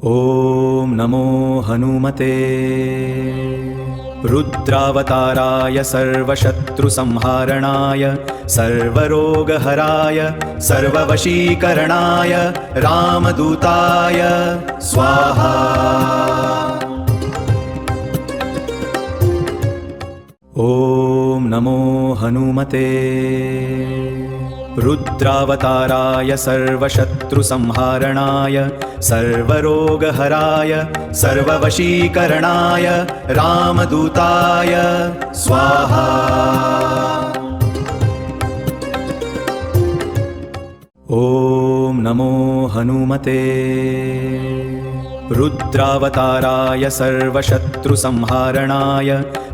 ॐ नमो हनुमते रुद्रावताराय सर्वशत्रुसंहारणाय सर्वरोगहराय सर्ववशीकरणाय रामदूताय स्वाहा। ॐ नमो हनुमते रुद्रावताराय सर्वशत्रुसंहारणाय सर्वरोगहराय सर्ववशीकरणाय रामदूताय स्वाहा। ॐ नमो हनुमते रुद्रावताराय सर्वशत्रुसंहारणाय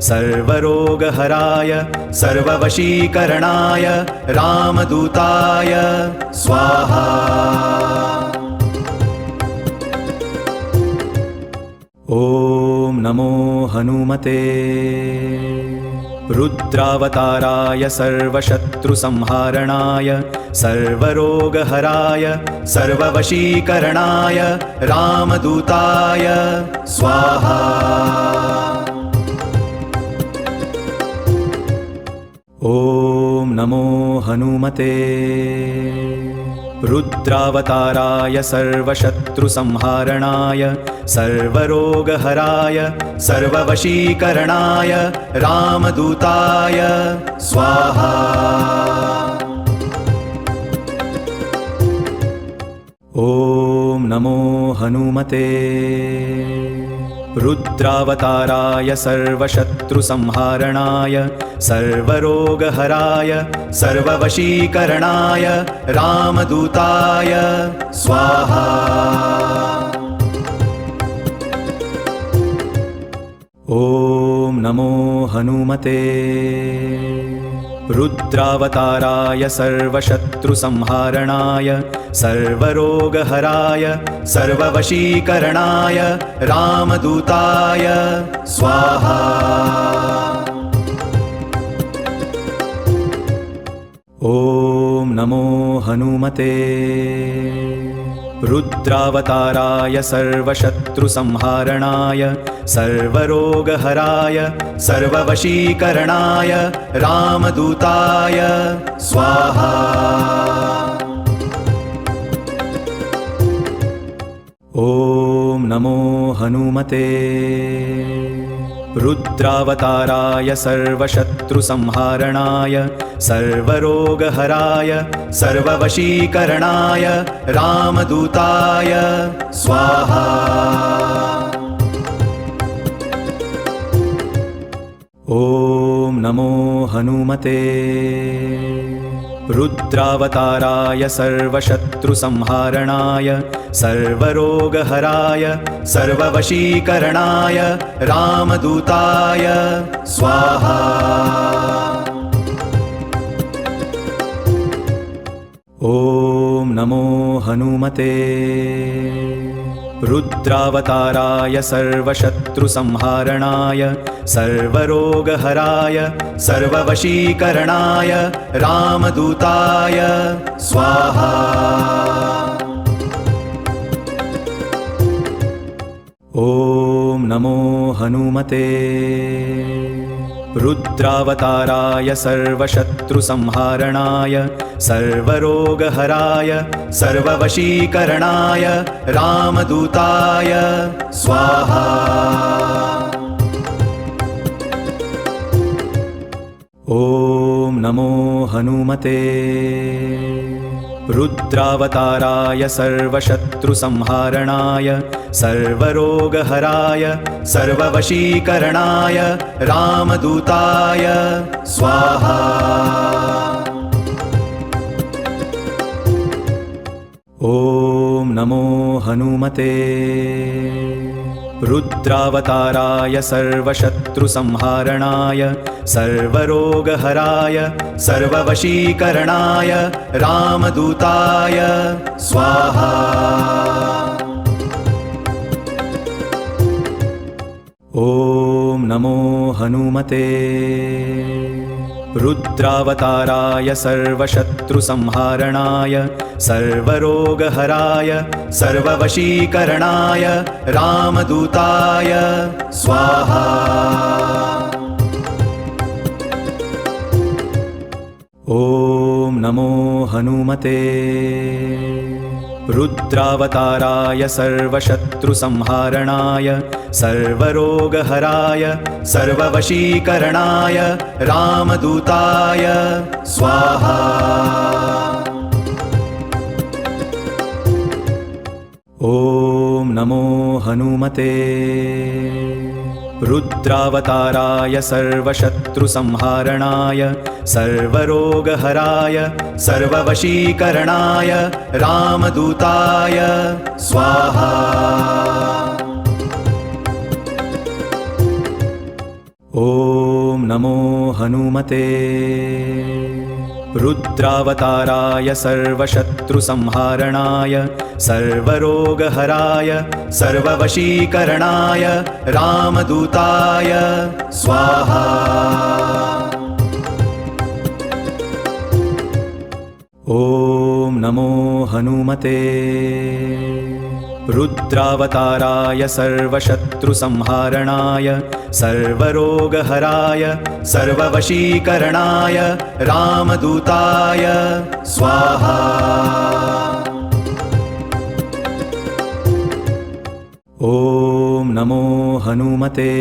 सर्वरोगहराय सर्ववशीकरणाय रामदूताय स्वाहा। ॐ नमो हनुमते रुद्रावताराय सर्वशत्रुसंहारणाय सर्वरोगहराय सर्ववशीकरणाय रामदूताय स्वाहा। ॐ नमो हनुमते रुद्रावताराय सर्वशत्रुसंहारणाय सर्वरोगहराय सर्ववशीकरणाय रामदूताय स्वाहा। ॐ नमो हनुमते रुद्रावताराय सर्वशत्रुसंहारणाय सर्वरोगहराय सर्ववशीकरणाय रामदूताय स्वाहा। ॐ नमो हनुमते रुद्रावताराय सर्वशत्रुसंहारणाय सर्वरोगहराय सर्ववशीकरणाय रामदूताय स्वाहा। ॐ नमो हनुमते रुद्रावताराय सर्वशत्रुसंहारणाय सर्वरोगहराय सर्ववशीकरणाय रामदूताय स्वाहा। ॐ नमो हनुमते रुद्रावताराय सर्वशत्रुसंहारणाय सर्वरोगहराय सर्ववशीकरणाय रामदूताय स्वाहा। ॐ नमो हनुमते रुद्रावताराय सर्वशत्रुसंहारणाय सर्वरोगहराय सर्ववशीकरणाय रामदूताय स्वाहा। ॐ नमो हनुमते रुद्रावताराय सर्वशत्रुसंहारणाय सर्वरोगहराय सर्ववशीकरणाय रामदूताय स्वाहा। ॐ नमो हनुमते रुद्रावताराय सर्वशत्रुसंहारणाय सर्वरोगहराय सर्ववशीकरणाय रामदूताय स्वाहा। ॐ नमो हनुमते रुद्रावताराय सर्वशत्रुसंहारणाय सर्वरोगहराय सर्ववशीकरणाय रामदूताय स्वाहा। ॐ नमो हनुमते रुद्रावताराय सर्वशत्रुसंहारणाय सर्वरोगहराय सर्ववशीकरणाय रामदूताय स्वाहा। ॐ नमो हनुमते रुद्रावताराय सर्वशत्रुसंहारणाय सर्वरोगहराय सर्ववशीकरणाय रामदूताय स्वाहा। ॐ नमो हनुमते। रुद्रावताराय सर्वशत्रुसंहारणाय सर्वरोगहराय सर्ववशीकरणाय रामदूताय स्वाहा। ॐ नमो हनुमते। रुद्रावताराय सर्वशत्रुसंहारणाय सर्वरोगहराय सर्ववशीकरणाय रामदूताय स्वाहा। ॐ नमो हनुमते। रुद्रावताराय सर्वशत्रुसंहारणाय सर्वरोगहराय सर्ववशीकरणाय रामदूताय स्वाहा। ॐ नमो हनुमते। रुद्रावताराय सर्वशत्रुसंहारणाय सर्वरोगहराय सर्ववशीकरणाय रामदूताय स्वाहा। ॐ नमो हनुमते।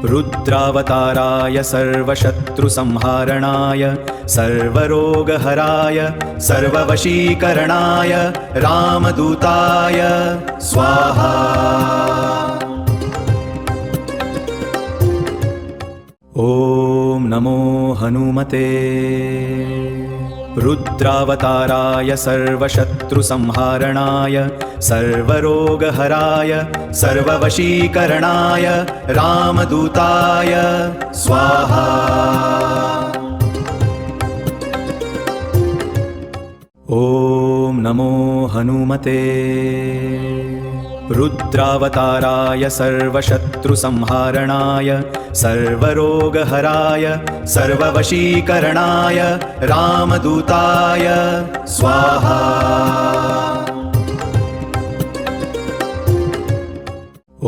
रुद्रावताराय सर्वशत्रुसंहारणाय सर्वरोगहराय सर्ववशीकरणाय रामदूताय स्वाहा। ॐ नमो हनुमते। रुद्रावताराय सर्वशत्रुसंहारणाय सर्वरोगहराय सर्ववशीकरणाय रामदूताय स्वाहा। ॐ नमो हनुमते। रुद्रावताराय सर्वशत्रुसंहारणाय सर्वरोगहराय सर्ववशीकरणाय रामदूताय स्वाहा। ॐ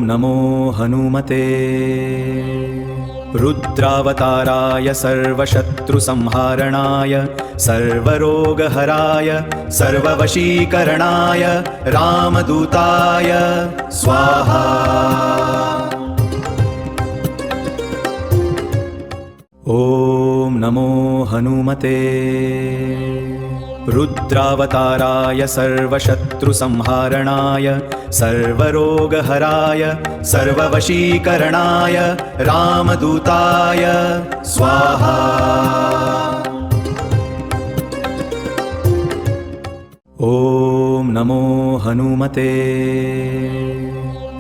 नमो हनुमते। रुद्रावताराय सर्वशत्रुसंहारणाय सर्वरोगहराय सर्ववशीकरणाय रामदूताय स्वाहा। ॐ नमो हनुमते। रुद्रावताराय सर्वशत्रुसंहारणाय सर्वरोगहराय सर्ववशीकरणाय रामदूताय स्वाहा। ॐ नमो हनुमते।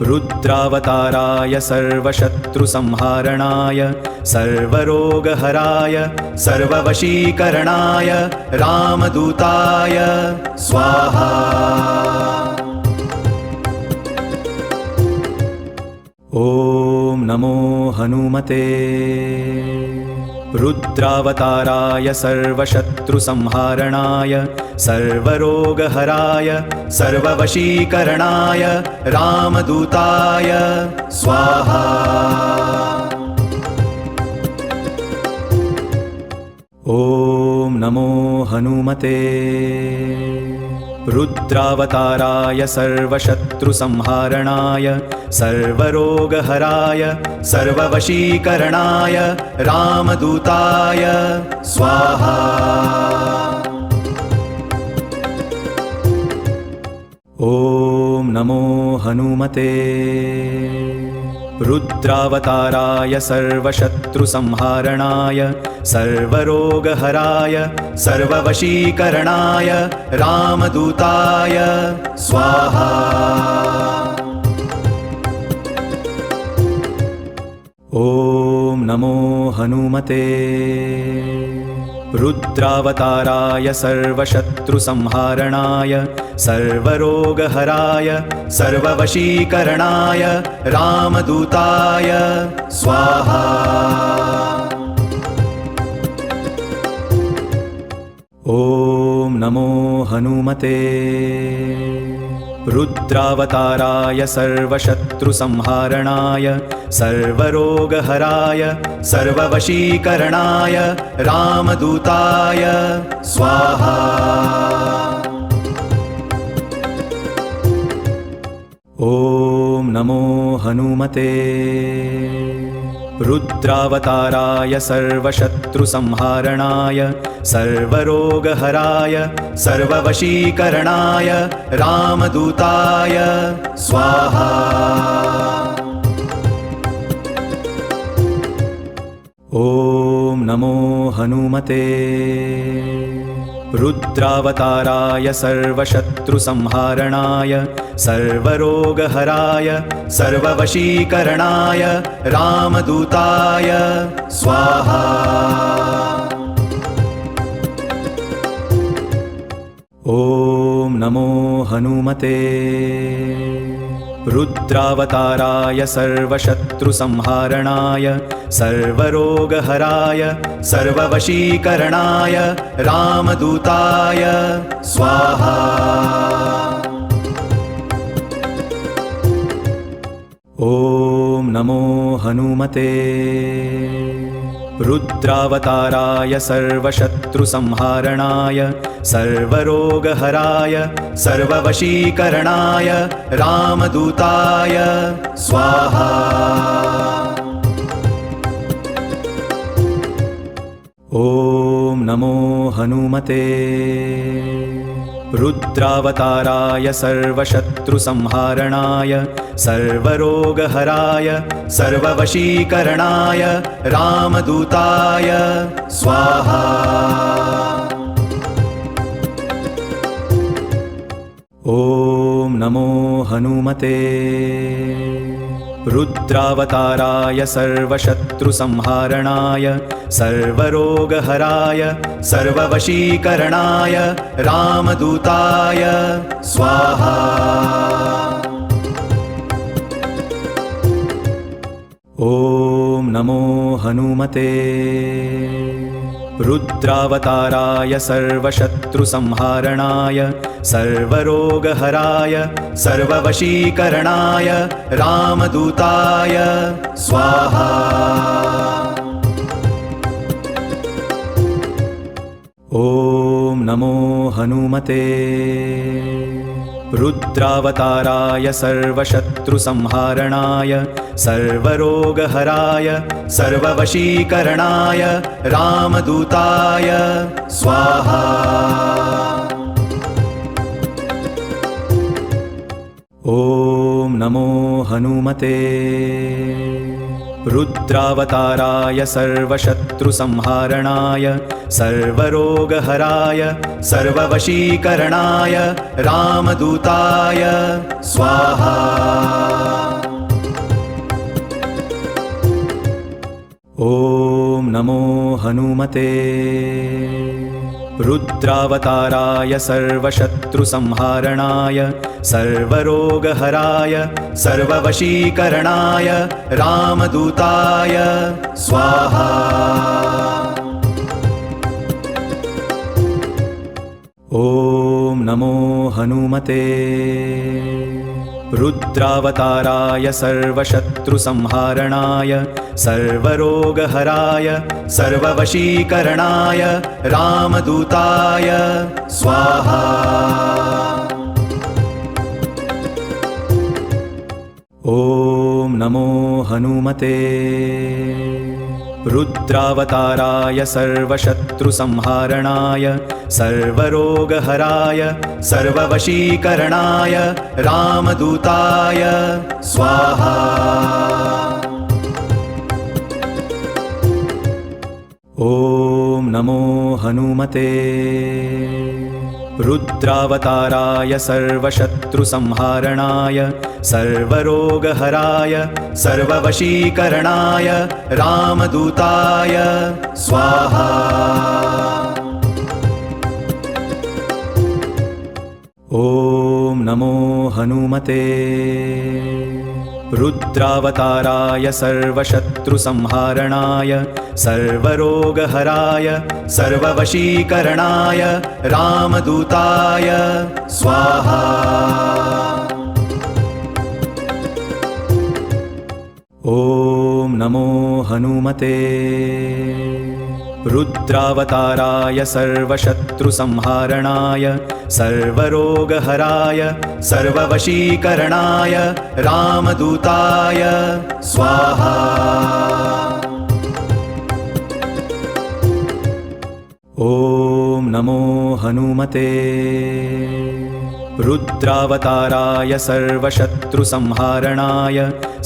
रुद्रावताराय सर्वशत्रुसंहारणाय सर्वरोगहराय सर्ववशीकरणाय रामदूताय स्वाहा। ॐ नमो हनुमते। रुद्रावताराय सर्वशत्रुसंहारणाय सर्वरोगहराय सर्ववशीकरणाय रामदूताय स्वाहा। ॐ नमो हनुमते। रुद्रावताराय सर्वशत्रुसंहारणाय सर्वरोगहराय सर्ववशीकरणाय रामदूताय स्वाहा। ॐ नमो हनुमते। रुद्रावताराय सर्वशत्रुसंहारणाय सर्वरोगहराय सर्ववशीकरणाय रामदूताय स्वाहा। ॐ नमो हनुमते। रुद्रावताराय सर्वशत्रुसंहारणाय सर्वरोगहराय सर्ववशीकरणाय रामदूताय स्वाहा। ॐ नमो हनुमते रुद्रावताराय सर्वशत्रुसंहारणाय सर्वरोगहराय सर्ववशीकरणाय रामदूताय स्वाहा। ॐ नमो हनुमते रुद्रावताराय सर्वशत्रुसंहारणाय सर्वरोगहराय सर्ववशीकरणाय रामदूताय स्वाहा। ॐ नमो हनुमते रुद्रावताराय सर्वशत्रुसंहारणाय सर्वरोगहराय सर्ववशीकरणाय रामदूताय स्वाहा। ॐ नमो हनुमते रुद्रावताराय सर्वशत्रुसंहारणाय सर्वरोगहराय सर्ववशीकरणाय रामदूताय स्वाहा। ॐ नमो हनुमते रुद्रावताराय सर्वशत्रुसंहारणाय सर्वरोगहराय सर्ववशीकरणाय रामदूताय स्वाहा। ॐ नमो हनुमते रुद्रावताराय सर्वशत्रुसंहारणाय सर्वरोगहराय सर्ववशीकरणाय रामदूताय स्वाहा। ॐ नमो हनुमते रुद्रावताराय सर्वशत्रुसंहारणाय सर्वरोगहराय सर्ववशीकरणाय रामदूताय स्वाहा। ॐ नमो हनुमते रुद्रावताराय सर्वशत्रुसंहारणाय सर्वरोगहराय सर्ववशीकरणाय रामदूताय स्वाहा। ॐ नमो हनुमते रुद्रावताराय सर्वशत्रुसंहारणाय सर्वरोगहराय सर्ववशीकरणाय रामदूताय स्वाहा। ॐ नमो हनुमते रुद्रावताराय सर्वशत्रुसंहारणाय सर्वरोगहराय सर्ववशीकरणाय रामदूताय स्वाहा। ॐ नमो हनुमते रुद्रावताराय सर्वशत्रुसंहारणाय सर्वरोगहराय सर्ववशीकरणाय रामदूताय स्वाहा। ॐ नमो हनुमते रुद्रावताराय सर्वशत्रुसंहारणाय सर्वरोगहराय सर्ववशीकरणाय रामदूताय स्वाहा। ॐ नमो हनुमते रुद्रावताराय सर्वशत्रुसंहारणाय सर्वरोगहराय सर्ववशीकरणाय रामदूताय स्वाहा। ॐ नमो हनुमते रुद्रावताराय सर्वशत्रुसंहारणाय सर्वरोगहराय सर्ववशीकरणाय रामदूताय स्वाहा। ॐ नमो हनुमते रुद्रावताराय सर्वशत्रुसंहारणाय सर्वरोगहराय सर्ववशीकरणाय रामदूताय स्वाहा। ॐ नमो हनुमते रुद्रावताराय सर्वशत्रुसंहारणाय सर्वरोगहराय सर्ववशीकरणाय रामदूताय स्वाहा। ॐ नमो हनुमते रुद्रावताराय सर्वशत्रुसंहारणाय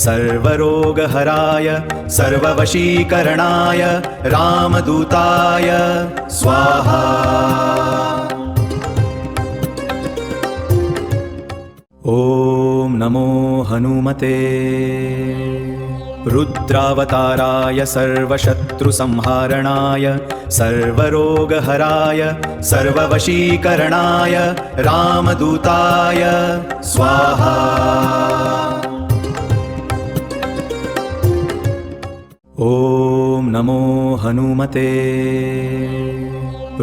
सर्वरोगहराय सर्ववशीकरणाय रामदूताय स्वाहा। ॐ नमो हनुमते रुद्रावताराय सर्वशत्रुसंहारणाय सर्वरोगहराय सर्ववशीकरणाय रामदूताय स्वाहा। ॐ नमो हनुमते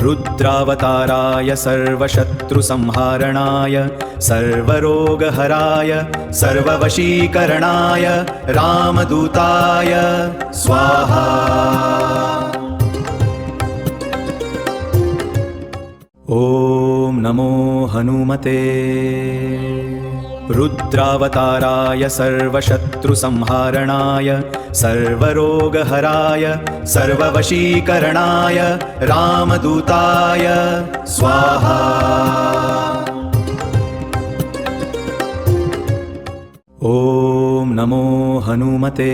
रुद्रावताराय सर्वशत्रुसंहारणाय सर्वरोगहराय सर्ववशीकरणाय रामदूताय स्वाहा। ॐ नमो हनुमते रुद्रावताराय सर्वशत्रुसंहारणाय सर्वरोगहराय सर्ववशीकरणाय रामदूताय स्वाहा। ॐ नमो हनुमते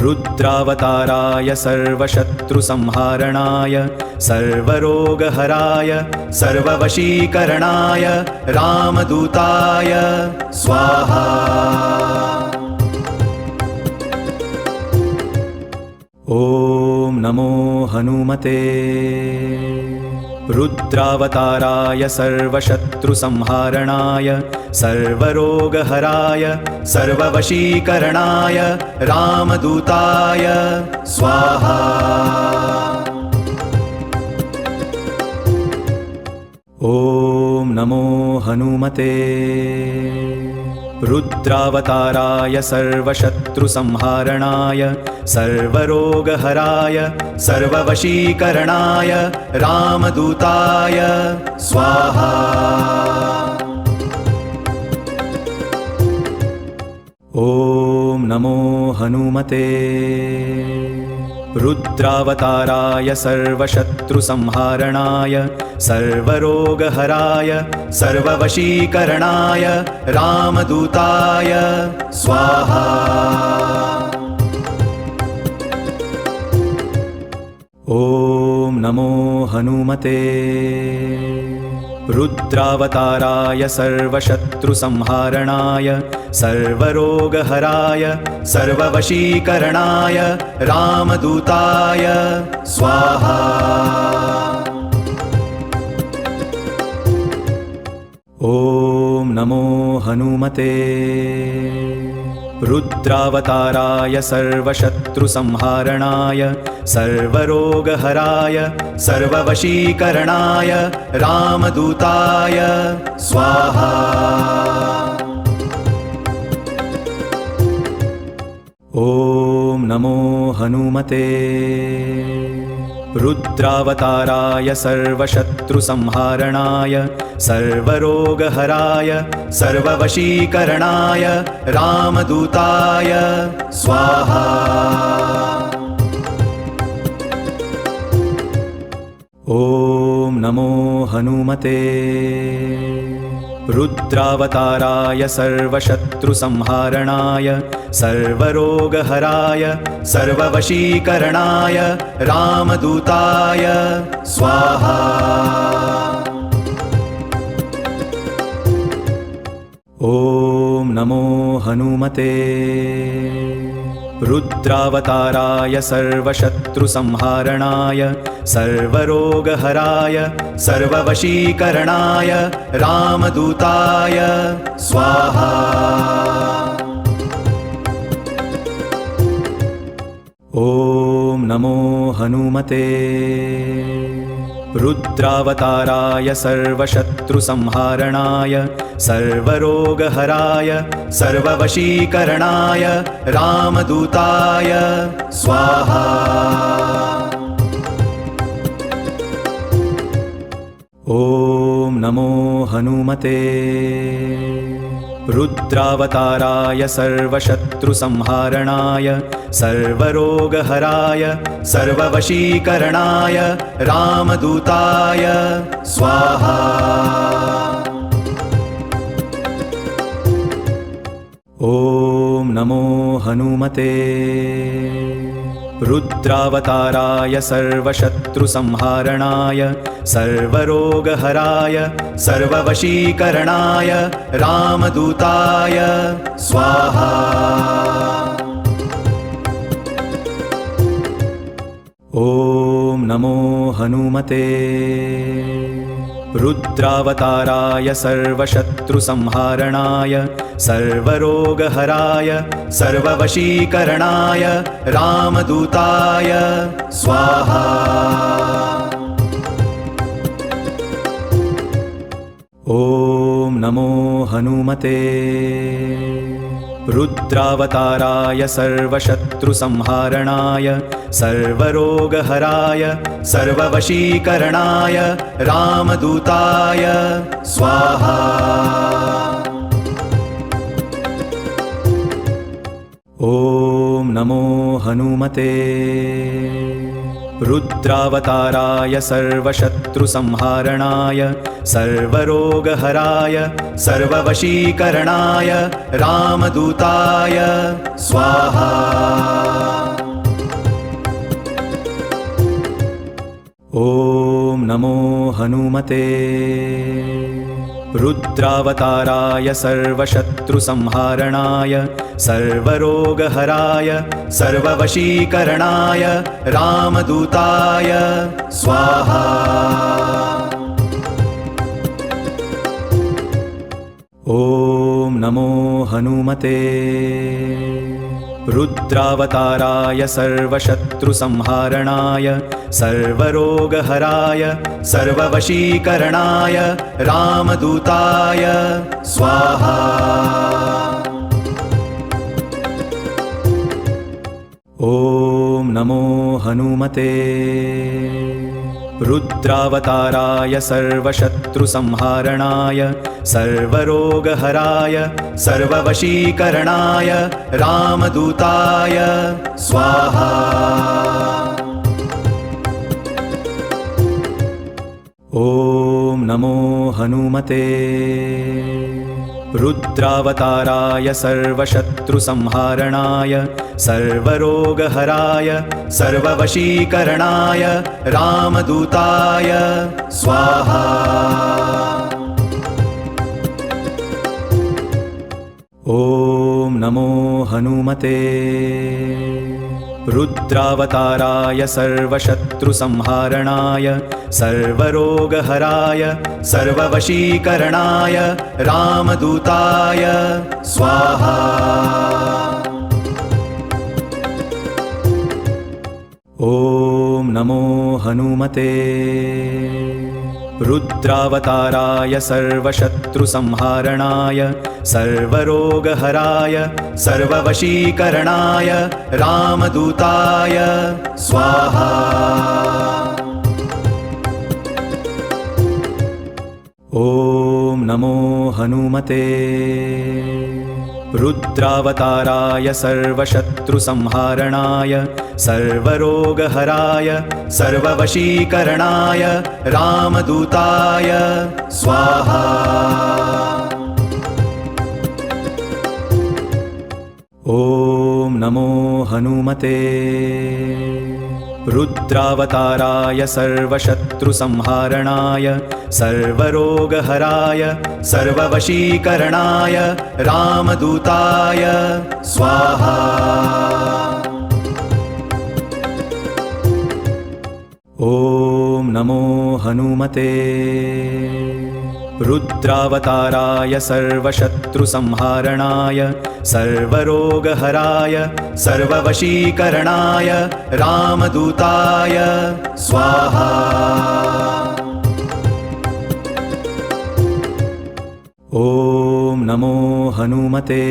रुद्रावताराय सर्वशत्रुसंहारणाय सर्वरोगहराय सर्ववशीकरणाय रामदूताय स्वाहा। ॐ नमो हनुमते रुद्रावताराय सर्वशत्रुसंहारणाय सर्वरोगहराय सर्ववशीकरणाय रामदूताय स्वाहा। ॐ नमो हनुमते रुद्रावताराय सर्वशत्रुसंहारणाय सर्वरोगहराय सर्ववशीकरणाय रामदूताय स्वाहा। ॐ नमो हनुमते रुद्रावताराय सर्वशत्रुसंहारणाय सर्वरोगहराय सर्ववशीकरणाय रामदूताय स्वाहा। ॐ नमो हनुमते रुद्रावताराय सर्वशत्रुसंहारणाय सर्वरोगहराय सर्ववशीकरणाय रामदूताय स्वाहा। ॐ नमो हनुमते रुद्रावताराय सर्वशत्रुसंहारणाय सर्वरोगहराय सर्ववशीकरणाय रामदूताय स्वाहा। ॐ नमो हनुमते रुद्रावताराय सर्वशत्रुसंहारणाय सर्वरोगहराय सर्ववशीकरणाय रामदूताय स्वाहा। ॐ नमो हनुमते रुद्रावताराय सर्वशत्रुसंहारणाय सर्वरोगहराय सर्ववशीकरणाय रामदूताय स्वाहा। ॐ नमो हनुमते रुद्रावताराय सर्वशत्रुसंहारणाय सर्वरोगहराय सर्ववशीकरणाय रामदूताय स्वाहा। ॐ नमो हनुमते रुद्रावताराय सर्वशत्रुसंहारणाय सर्वरोगहराय सर्ववशीकरणाय रामदूताय स्वाहा। ॐ नमो हनुमते रुद्रावताराय सर्वशत्रुसंहारणाय सर्वरोगहराय सर्ववशीकरणाय रामदूताय स्वाहा। ॐ नमो हनुमते रुद्रावताराय सर्वशत्रुसंहारणाय सर्वरोगहराय सर्ववशीकरणाय रामदूताय स्वाहा। ॐ नमो हनुमते रुद्रावताराय सर्वशत्रुसंहारणाय सर्वरोगहराय सर्ववशीकरणाय रामदूताय स्वाहा। ॐ नमो हनुमते रुद्रावताराय सर्वशत्रुसंहारणाय सर्वरोगहराय सर्ववशीकरणाय रामदूताय स्वाहा। ॐ नमो हनुमते रुद्रावताराय सर्वशत्रुसंहारणाय सर्वरोगहराय सर्ववशीकरणाय रामदूताय स्वाहा। ॐ नमो हनुमते रुद्रावताराय सर्वशत्रुसंहारणाय सर्वरोगहराय सर्ववशीकरणाय रामदूताय स्वाहा। ॐ नमो हनुमते रुद्रावताराय सर्वशत्रुसंहारणाय सर्वरोगहराय सर्ववशीकरणाय रामदूताय स्वाहा। ॐ नमो हनुमते रुद्रावताराय सर्वशत्रुसंहारणाय सर्वरोगहराय सर्ववशीकरणाय रामदूताय स्वाहा। ॐ नमो हनुमते रुद्रावताराय सर्वशत्रुसंहारणाय सर्वरोगहराय सर्ववशीकरणाय रामदूताय स्वाहा। ॐ नमो हनुमते रुद्रावताराय सर्वशत्रुसंहारणाय सर्वरोगहराय सर्ववशीकरणाय रामदूताय स्वाहा। ॐ नमो हनुमते रुद्रावताराय सर्वशत्रुसंहारणाय सर्वरोगहराय सर्ववशीकरणाय रामदूताय स्वाहा। ॐ नमो हनुमते रुद्रावताराय सर्वशत्रुसंहारणाय सर्वरोगहराय सर्ववशीकरणाय रामदूताय स्वाहा। ॐ नमो हनुमते रुद्रावताराय सर्वशत्रुसंहारणाय सर्वरोगहराय सर्ववशीकरणाय रामदूताय स्वाहा। ॐ नमो हनुमते रुद्रावताराय सर्वशत्रुसंहारणाय सर्वरोगहराय सर्ववशीकरणाय रामदूताय स्वाहा। ॐ नमो हनुमते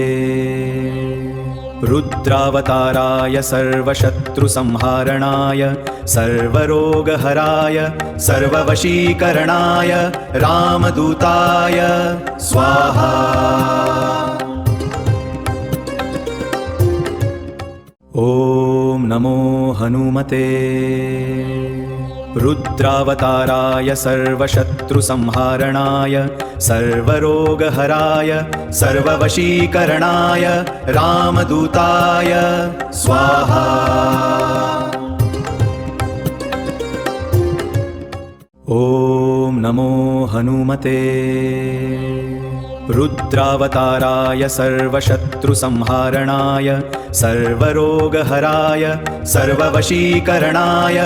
रुद्रावताराय सर्वशत्रुसंहारणाय सर्वरोगहराय सर्ववशीकरणाय रामदूताय स्वाहा। ॐ नमो हनुमते रुद्रावताराय सर्वशत्रुसंहारणाय सर्वरोगहराय सर्ववशीकरणाय रामदूताय स्वाहा। ॐ नमो हनुमते रुद्रावताराय सर्वशत्रुसंहारणाय सर्वरोगहराय सर्ववशीकरणाय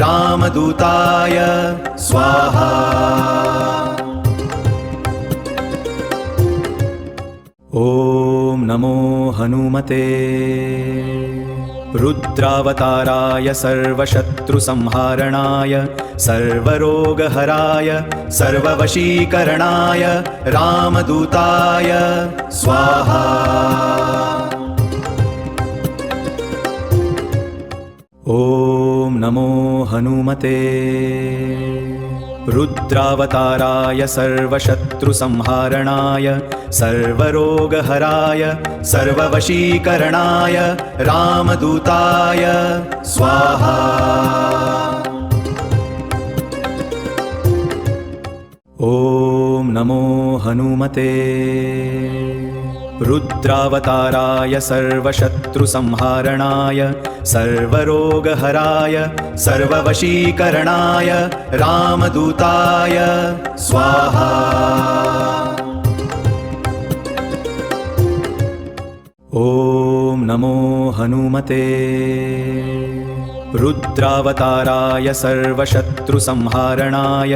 रामदूताय स्वाहा। ॐ नमो हनुमते रुद्रावताराय सर्वशत्रुसंहारणाय सर्वरोगहराय सर्ववशीकरणाय रामदूताय स्वाहा। ॐ नमो हनुमते रुद्रावताराय सर्वशत्रुसंहारणाय सर्वरोगहराय सर्ववशीकरणाय रामदूताय स्वाहा। ॐ नमो हनुमते रुद्रावताराय सर्वशत्रुसंहारणाय सर्वरोगहराय सर्ववशीकरणाय रामदूताय स्वाहा। ॐ नमो हनुमते रुद्रावताराय सर्वशत्रुसंहारणाय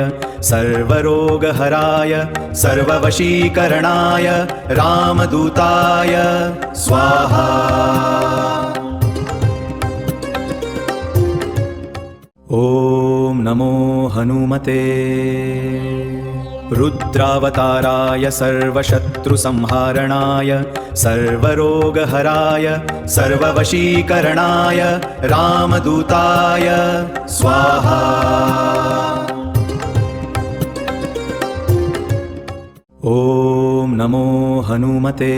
सर्वरोगहराय सर्ववशीकरणाय रामदूताय स्वाहा। ॐ नमो हनुमते रुद्रावताराय सर्वशत्रुसंहारणाय सर्वरोगहराय सर्ववशीकरणाय रामदूताय स्वाहा। ॐ नमो हनुमते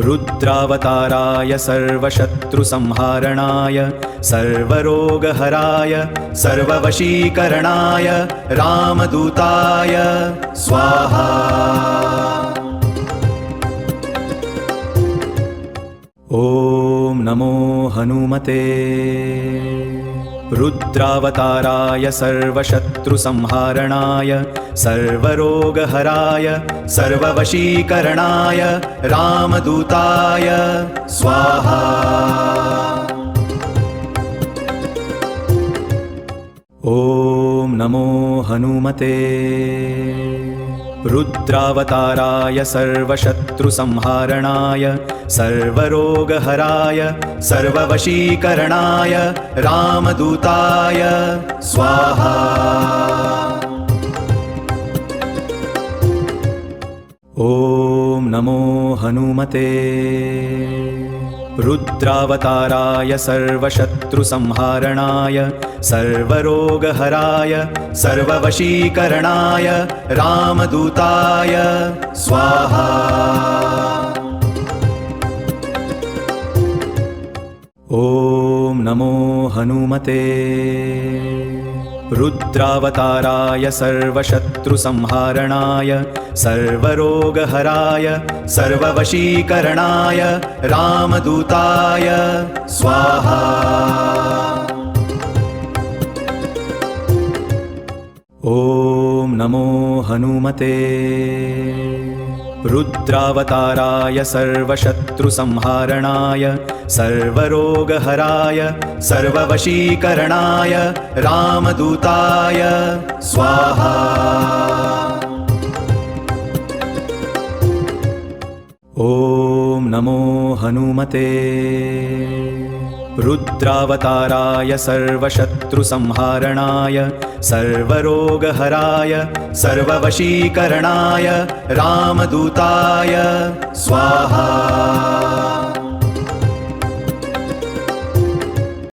रुद्रावताराय सर्वशत्रुसंहारणाय सर्वरोगहराय सर्ववशीकरणाय रामदूताय स्वाहा। ॐ नमो हनुमते रुद्रावताराय सर्वशत्रुसंहारणाय सर्वरोगहराय सर्ववशीकरणाय रामदूताय स्वाहा। ॐ नमो हनुमते रुद्रावताराय सर्वशत्रुसंहारणाय सर्वरोगहराय सर्ववशीकरणाय रामदूताय स्वाहा। ॐ नमो हनुमते रुद्रावताराय सर्वशत्रुसंहारणाय सर्वरोगहराय सर्ववशीकरणाय रामदूताय स्वाहा। ॐ नमो हनुमते रुद्रावताराय सर्वशत्रुसंहारणाय सर्वरोगहराय सर्ववशीकरणाय रामदूताय स्वाहा। ॐ नमो हनुमते रुद्रावताराय सर्वशत्रुसंहारणाय सर्वरोगहराय सर्ववशीकरणाय रामदूताय स्वाहा। ॐ नमो हनुमते रुद्रावताराय सर्वशत्रुसंहारणाय सर्वरोगहराय सर्ववशीकरणाय रामदूताय स्वाहा।